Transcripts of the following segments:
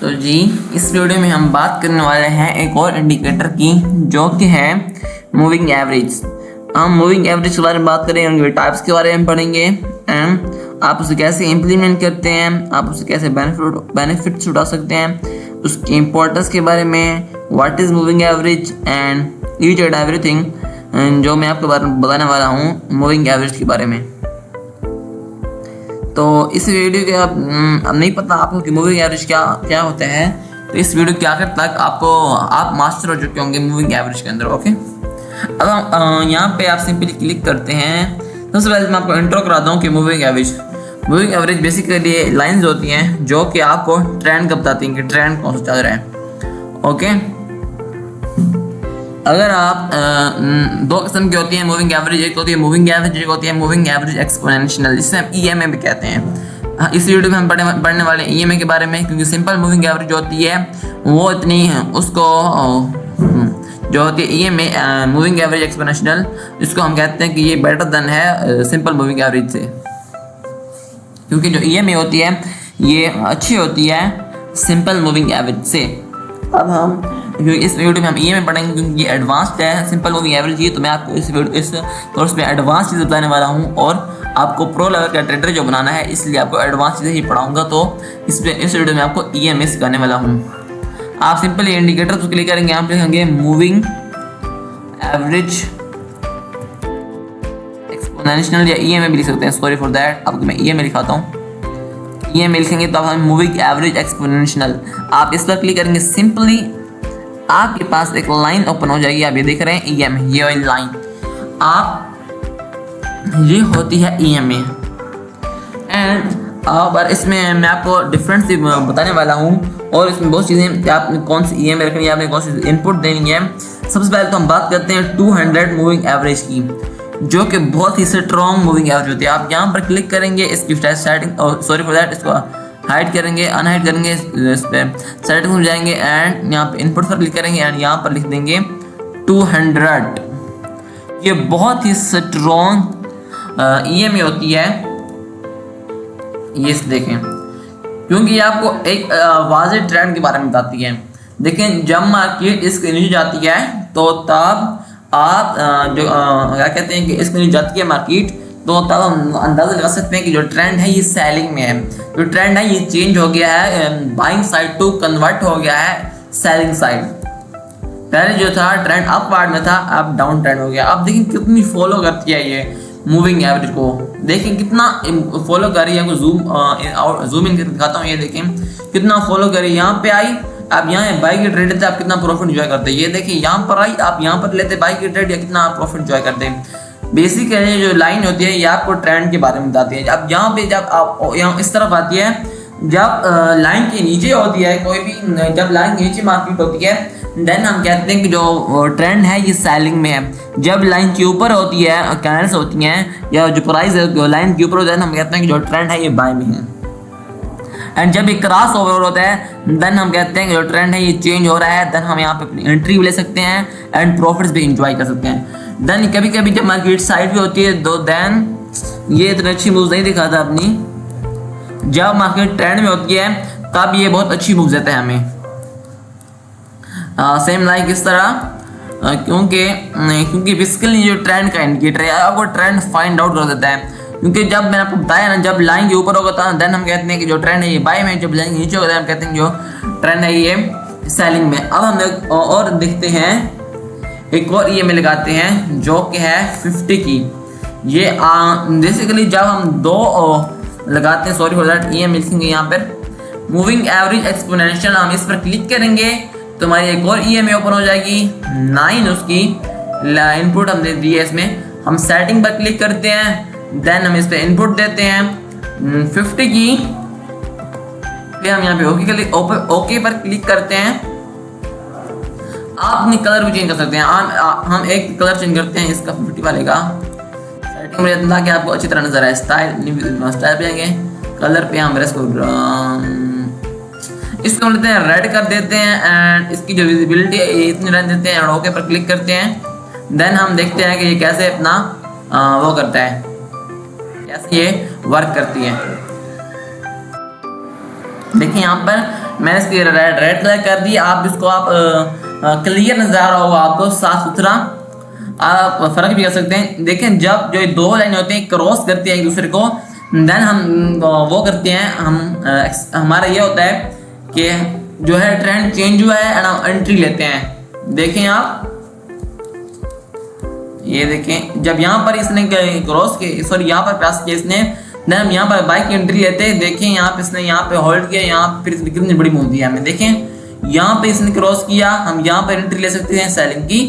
तो जी इस वीडियो में हम बात करने वाले हैं एक और इंडिकेटर की, जो कि है मूविंग एवरेज। हम मूविंग एवरेज के बारे में बात करेंगे, उनके टाइप्स के बारे में पढ़ेंगे एंड आप उसे कैसे इम्प्लीमेंट करते हैं, आप उसे कैसे बेनिफिट्स उठा सकते हैं, उसकी इम्पोर्टेंस के बारे में, what is moving average and each and everything, जो मैं आपको बताने वाला हूँ मूविंग एवरेज के बारे में। तो इस वीडियो के अब नहीं पता आपको कि मूविंग एवरेज क्या होता है, तो इस वीडियो के आखिर तक आप मास्टर हो चुके होंगे मूविंग एवरेज के अंदर। ओके, अब हम यहाँ पे आप सिंपली क्लिक करते हैं। सबसे पहले मैं आपको इंट्रो करा दूँ कि मूविंग एवरेज बेसिकली लाइंस होती हैं जो कि आपको ट्रेंड का बताती हैं कि ट्रेंड कौन सा चल रहा है। ओके, अगर आप दो किस्म की होती है मूविंग एवरेज, एक होती है मूविंग एवरेज, एक होती है मूविंग एवरेज एक्सपोनेंशियल, जिसे हम ईएमए भी कहते हैं। इस वीडियो में हम पढ़ने वाले ईएमए के बारे में, क्योंकि सिंपल मूविंग एवरेज होती है वो इतनी उसको जो होती है ईएमए मूविंग एवरेज एक्सपोनेंशियल, इसको हम कहते हैं कि ये बेटर देन है सिंपल मूविंग एवरेज से, क्योंकि जो ईएमए होती है ये अच्छी होती है सिंपल मूविंग एवरेज से। अब हम इस वीडियो में हम ईएमए पढ़ेंगे, क्योंकि ये एडवांस्ड है सिंपल मूविंग एवरेज ही, तो मैं आपको इस कोर्स में एडवांस चीज़ बताने वाला हूँ और आपको प्रो लेवल का ट्रेडर जो बनाना है, इसलिए आपको एडवांस चीज़ें ही पढ़ाऊंगा। तो इस वीडियो में आपको ईएमए सिखाने वाला हूँ। आप सिंपल ये इंडिकेटर तो क्लिक करेंगे, आप लिखेंगे मूविंग एवरेज एक्सपोनेंशियल, या ईएमए भी लिख सकते हैं, सॉरी फॉर दैट, आपको मैं ईएमए लिखाता हूँ। ईएमए लिखेंगे तो आप मूविंग एवरेज एक्सपोनेंशियल, आप इस पर क्लिक करेंगे, सिंपली आपके पास एक लाइन ओपन हो जाएगी। आप ये देख रहे हैं ईएमए, ये लाइन ये होती है ईएमए। एंड पर इसमें मैं आपको डिफरेंस बताने वाला हूँ, और इसमें बहुत चीज़ें आपने कौन सी ईएमए रखनी है, आपने कौन सी इनपुट देनी है। सबसे पहले तो हम बात करते हैं 200 मूविंग एवरेज की, जो कि बहुत ही स्ट्रॉन्ग मूविंग एवरेज होती है। आप यहाँ पर क्लिक करेंगे, इसकी सेटिंग, सॉरी फॉर दैट, इसको हाइड करेंगे, अनहाइड करेंगे, इस पर सेटिंग में जाएंगे एंड यहाँ पे इनपुट पर क्लिक करेंगे एंड यहाँ पर लिख देंगे 200। ये बहुत ही स्ट्रॉन्ग ईएमए होती है, ये देखें, क्योंकि ये आपको एक वाज़ेह ट्रेंड के बारे में बताती है। देखें, जब मार्केट इसके नीचे जाती है तो तब आप क्या कहते हैं कि इसके नीचे जाती है मार्केट, तो तब हम अंदाज़ा लगा सकते हैं कि जो ट्रेंड है ये सेलिंग में है। जो ट्रेंड है ये चेंज हो गया है, बाइंग साइड टू कन्वर्ट हो गया है सेलिंग साइड। पहले जो था ट्रेंड अपवार्ड में था, अब डाउन ट्रेंड हो गया। अब देखिए कितनी फॉलो करती है ये मूविंग एवरेज को, देखें कितना फॉलो कर रही है। आपको जूम इन करके दिखाता हूँ, ये देखें कितना फॉलो कर रही है। यहाँ पे आई, आप यहाँ बाई की ट्रेड लेते, आप कितना प्रॉफिट एंजॉय करते हैं। ये देखिए यहाँ पर आई, आप यहाँ पर लेते बाई की ट्रेड, या कितना आप प्रॉफिट एंजॉय करते हैं। बेसिकली जो लाइन होती है ये आपको ट्रेंड के बारे में बताती है। अब यहाँ पे जब आप यहाँ इस तरफ आती है, जब लाइन के नीचे होती है कोई भी, जब लाइन के नीचे मार्केट होती है, देन हम कहते हैं कि जो ट्रेंड है ये सेलिंग में है। जब लाइन के ऊपर होती है, कैंडल्स होती हैं, या जो प्राइस है लाइन के ऊपर होता है, हम कहते हैं कि जो ट्रेंड है ये बाय में है। एंड जब ये क्रॉस ओवर होता है, देन हम कहते हैं कि जो ट्रेंड है ये चेंज हो रहा है, देन हम यहाँ पे अपनी एंट्री भी ले सकते हैं एंड प्रॉफिट्स भी इंजॉय कर सकते हैं। देन कभी कभी जब मार्केट साइड भी होती है, तो देन ये इतनी अच्छी मूव्स नहीं दिखाता अपनी। जब मार्केट ट्रेंड में होती है तब ये बहुत अच्छी मूव्स देता है हमें, सेम लाइक इस तरह, क्योंकि बेसिकली जो ट्रेंड का इंडिकेटर है आपको ट्रेंड फाइंड आउट कर देता है। क्योंकि जब मैंने आपको बताया ना, जब लाइन के ऊपर होगा था, देन हम कहते हैं कि जो ट्रेंड है ये बाय में, जब लाइन के नीचे होगा हम कहते हैं जो ट्रेंड है ये सेलिंग में। अब हम और देखते हैं, एक और ईएमए लगाते हैं जो कि है 50 की। ये बेसिकली जब हम दो लगाते हैं, सॉरी फॉर दैट, ईएमए लिखेंगे यहाँ पर मूविंग एवरेज एक्सपोनेंशियल, हम इस पर क्लिक करेंगे तो हमारी एक और ईएमए ओपन हो जाएगी 9। उसकी इनपुट हम दे दिए, इसमें हम सेटिंग पर क्लिक करते हैं, देन हम इस पर इनपुट देते हैं 50 की, फिर हम यहाँ पे ओके पर क्लिक करते हैं। आप अपनी कलर भी चेंज कर सकते हैं। हम एक कलर चेंज करते हैं इसका 50 वाले का, सेटिंग में ताकि आपको अच्छी तरह नजर आए। स्टाइल पे आएंगे, कलर पे हम इसको लेते हैं रेड कर देते हैं एंड इसकी जो विजिबिलिटी है इतनी रहने देते हैं और ओके पर क्लिक करते हैं। देन हम देखते हैं कि ये कैसे अपना वो करता है, कैसे ये वर्क करती है। देखिए यहाँ पर मैंने इसकी रेड कलर कर दी। आप इसको आप क्लियर नजर आ रहा होगा आपको, साफ सुथरा, आप फर्क भी कर सकते हैं। देखें जब जो दो लाइन होते हैं क्रॉस करते हैं एक दूसरे को, देन हम वो करते हैं, हमारा ये होता है कि जो है ट्रेंड चेंज हुआ है एंड हम एंट्री लेते हैं। देखें आप, ये देखें जब यहाँ पर इसने क्रॉस के सॉरी यहाँ पर प्रेस किया इसने, देन हम यहाँ पर बाई की एंट्री लेते हैं। देखें यहाँ पे इसने यहाँ पे होल्ड किया, यहाँ फिर कितनी बड़ी मूव दी है हमें। देखें यहाँ पे इसने क्रॉस किया, हम यहाँ पर एंट्री ले सकते हैं सेलिंग की,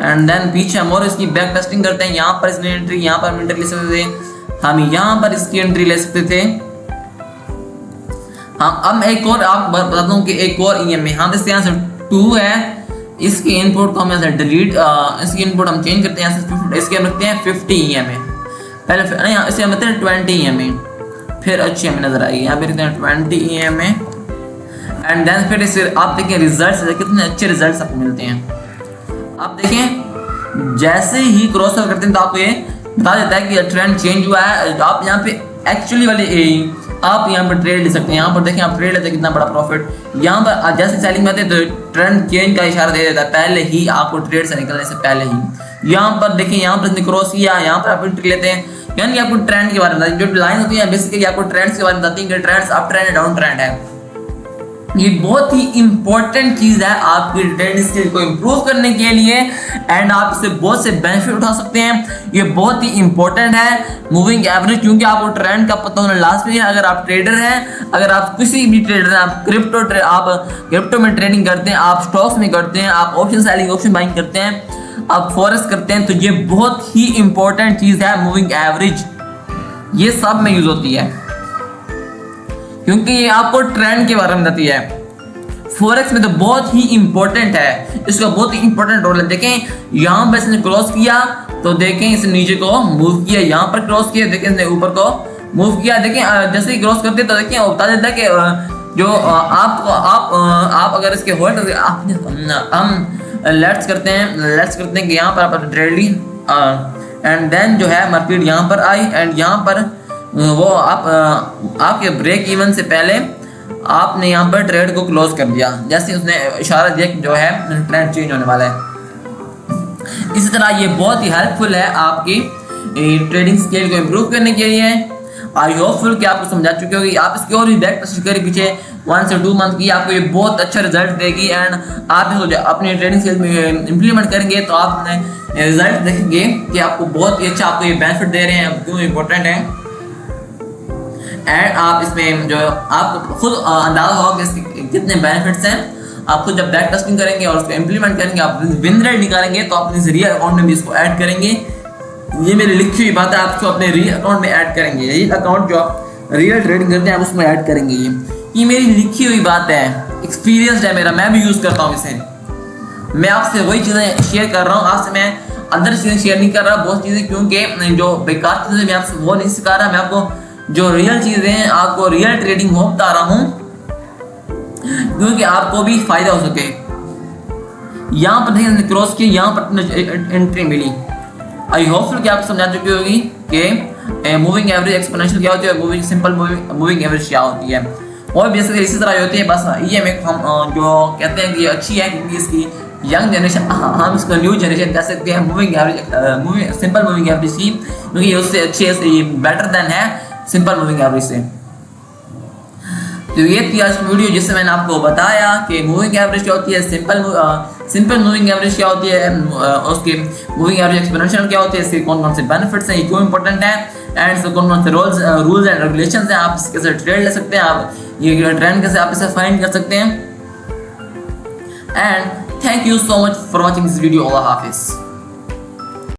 एंड देन पीछे हम और इसकी बैक टेस्टिंग करते हैं। यहाँ पर इसने एंट्री, यहाँ पर हम एंट्री ले सकते थे, हम यहाँ पर इसकी एंट्री ले सकते थे। हम एक और आप बता दूं कि एक और EMA यहाँ से 2 है, इसकी इनपुट को हम ऐसे डिलीट, इसकी इनपुट हम चेंज करते हैं, इसके हम रखते हैं 50 EMA, पहले नहीं इसे हम रखते हैं 20 EMA, फिर अच्छी हमें नजर आएगी। यहाँ पे रखते हैं 20 EMA एंड देन फिर इसे आप देखें रिजल्ट्स, कितने अच्छे रिजल्ट्स आपको मिलते हैं। आप देखें जैसे ही क्रॉस ओवर करते हैं तो आपको ये बता देता है कि ट्रेंड चेंज हुआ है। आप यहाँ पे एक्चुअली वाले आप यहाँ पर ट्रेड ले सकते हैं। यहाँ पर देखें आप ट्रेड लेते हैं, कितना बड़ा प्रॉफिट। यहाँ पर जैसे सेलिंग में आते हैं तो ट्रेंड चेंज का इशारा दे देता है पहले ही, आपको ट्रेड से निकलने से पहले ही। यहाँ पर देखें, यहाँ पर क्रॉस किया, यहाँ पर आप एंट्री लेते हैं, यानी आपको ट्रेंड के बारे में जो लाइन होती है बेसिकली आपको ट्रेंड्स के बारे में बताती है कि ट्रेंड्स अप ट्रेंड है, डाउन ट्रेंड है। ये बहुत ही इंपॉर्टेंट चीज है आपकी ट्रेडिंग स्किल को इंप्रूव करने के लिए, एंड आप इससे बहुत से बेनिफिट उठा सकते हैं। ये बहुत ही इंपॉर्टेंट है मूविंग एवरेज, क्योंकि आपको ट्रेंड का पता होना लाजमी है। अगर आप ट्रेडर हैं, अगर आप किसी भी ट्रेडर हैं, आप क्रिप्टो में ट्रेडिंग करते हैं, आप स्टॉक्स में करते हैं, आप ऑप्शन सेलिंग ऑप्शन बाइंग करते हैं, आप फॉरेक्स करते हैं, तो ये बहुत ही इंपॉर्टेंट चीज है मूविंग एवरेज। ये सब में यूज होती है क्योंकि ये आपको ट्रेंड के बारे में बताती है। फॉरेक्स में तो बहुत ही इंपॉर्टेंट है, इसका बहुत ही इंपॉर्टेंट रोल है। देखें यहाँ पर इसने क्रॉस किया तो देखें इसने नीचे को मूव किया, यहाँ पर क्रॉस किया, देखें इसने ऊपर को मूव किया। देखें जैसे ही क्रॉस करते तो देखें बता देता है कि जो आप अगर इसके होल्ड हम लेट्स करते हैं कि यहाँ पर आप ट्रेड ली एंड देन जो है मार्केट यहाँ पर आई एंड यहाँ पर वो आपके ब्रेक इवन से पहले आपने यहाँ पर ट्रेड को क्लोज कर दिया, जैसे उसने इशारा दिया कि जो है ट्रेंड चेंज होने वाला है। इसी तरह ये बहुत ही हेल्पफुल है आपकी ट्रेडिंग स्किल को इम्प्रूव करने के लिए। आई होपफुल कि आपको समझा चुके होगी। आप इसके और भी बैक टेस्ट करें पीछे 1 से 2 मंथ की, आपको ये बहुत अच्छा रिजल्ट देगी एंड आप इसको अपनी ट्रेडिंग स्किल में इम्प्लीमेंट करेंगे तो आपने रिजल्ट देखेंगे कि आपको बहुत ही अच्छा आपको ये बेनिफिट दे रहे हैं, क्यों इम्पोर्टेंट है। एंड आप इसमें जो आपको खुद अंदाजा होगा कि इसके कितने बेनिफिट्स हैं। आप खुद जब बैक टेस्टिंग करेंगे और उसको इम्प्लीमेंट करेंगे, आप विन रेट निकालेंगे तो आप अपने रियल अकाउंट में भी इसको ऐड करेंगे। ये मेरी लिखी हुई बात है, आप इसको अपने रियल अकाउंट में ऐड करेंगे। रियल अकाउंट जो आप रियल ट्रेडिंग करते हैं आप उसमें ऐड करेंगे। ये मेरी लिखी हुई बात है, एक्सपीरियंस है मेरा, मैं भी यूज़ करता हूँ इसे। मैं आपसे वही चीज़ें शेयर कर रहा हूँ, आपसे मैं अंदर चीज़ें शेयर नहीं कर रहा बहुत चीज़ें, क्योंकि जो बेकार चीज़ें मैं आपसे वो नहीं सिखा रहा। मैं आपको जो रियल चीज़ें हैं, आपको रियल ट्रेडिंग वो बता रहा हूँ क्योंकि आपको भी फायदा हो सके। यहाँ पर देखिए क्रॉस किया, यहाँ पर एंट्री मिली। आई होप कि आप समझा चुकी होगी कि मूविंग एवरेज एक्सपोनेंशियल क्या होती है, मूविंग सिंपल मूविंग एवरेज क्या होती है। और बेसिकली इसी तरह होती है। बस ये हम जो कहते हैं कि अच्छी है क्योंकि इसकी यंग जनरेशन, हम इसको न्यू जनरेशन कह सकते हैं moving average, simple moving average की, क्योंकि उससे अच्छी है, बेटर देन है सिंपल मूविंग एवरेज से। तो ये थी आज की वीडियो जिससे मैंने आपको बताया कि मूविंग एवरेज क्या होती है, सिंपल मूविंग एवरेज क्या होती है, उसकी मूविंग एवरेज एक्सपोनेंशियल क्या होती है, इसके कौन कौन से बेनिफिट्स हैं, ये क्यों इंपॉर्टेंट है, एंड इसके कौन कौन से रूल्स एंड रेगुलेशंस हैं, आप इसके कैसे ट्रेड ले सकते हैं, आप ये ट्रेंड कैसे आप इसे फाइंड कर सकते हैं। And thank you so much for watching this video. अल्लाह हाफिज़।